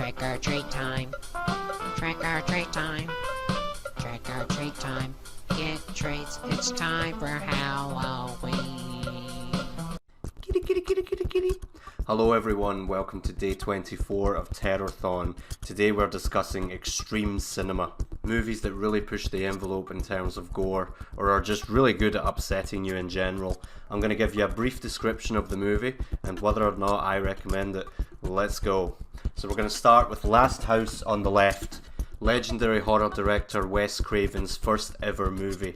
Trick or treat time. Trick or treat time. Trick or treat time. Get treats. It's time for Halloween. Kitty, kitty, kitty, kitty, kitty. Hello everyone, welcome to day 24 of Terrorthon. Today we're discussing extreme cinema. Movies that really push the envelope in terms of gore, or are just really good at upsetting you in general. I'm going to give you a brief description of the movie, and whether or not I recommend it. Let's go. So we're going to start with Last House on the left. Legendary horror director Wes Craven's first ever movie.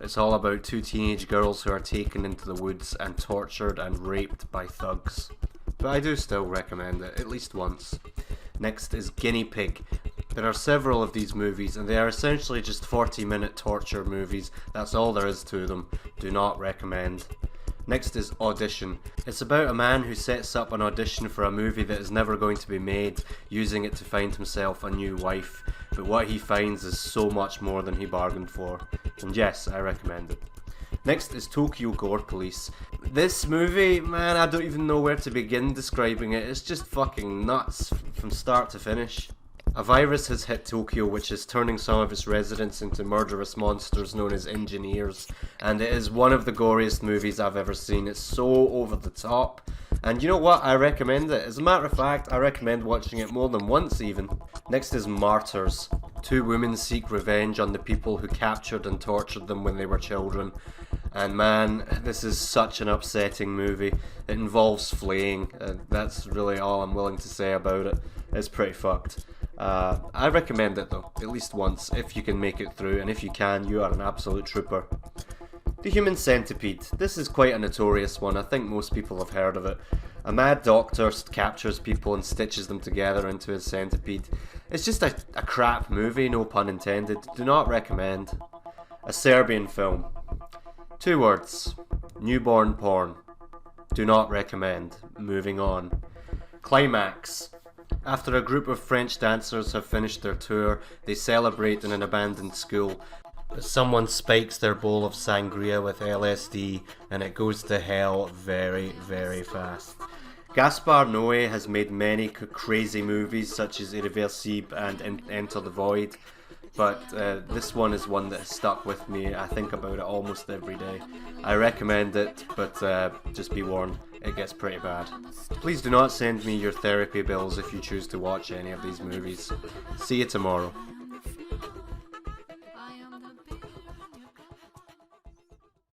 It's all about two teenage girls who are taken into the woods and tortured and raped by thugs. But I do still recommend it, at least once. Next is Guinea Pig. There are several of these movies, and they are essentially just 40-minute torture movies. That's all there is to them. Do not recommend. Next is Audition. It's about a man who sets up an audition for a movie that is never going to be made, using it to find himself a new wife. But what he finds is so much more than he bargained for. And yes, I recommend it. Next is Tokyo Gore Police. This movie, man, I don't even know where to begin describing it. It's just fucking nuts from start to finish. A virus has hit Tokyo, which is turning some of its residents into murderous monsters known as engineers, and it is one of the goriest movies I've ever seen. It's so over the top, and you know what, I recommend it. As a matter of fact, I recommend watching it more than once even. Next is Martyrs. Two women seek revenge on the people who captured and tortured them when they were children. And man, this is such an upsetting movie. It involves fleeing, and that's really all I'm willing to say about it. It's pretty fucked. I recommend it though, at least once, if you can make it through, and if you can, you are an absolute trooper. The Human Centipede. This is quite a notorious one. I think most people have heard of it. A mad doctor captures people and stitches them together into his centipede. It's just a crap movie, no pun intended. Do not recommend. A Serbian film. 2 words. Newborn porn. Do not recommend. Moving on. Climax. After a group of French dancers have finished their tour, they celebrate in an abandoned school. Someone spikes their bowl of sangria with LSD and it goes to hell very, very fast. Gaspar Noé has made many crazy movies such as Irreversible and Enter the Void, but this one is one that has stuck with me. I think about it almost every day. I recommend it, but just be warned, it gets pretty bad. Please do not send me your therapy bills if you choose to watch any of these movies. See you tomorrow.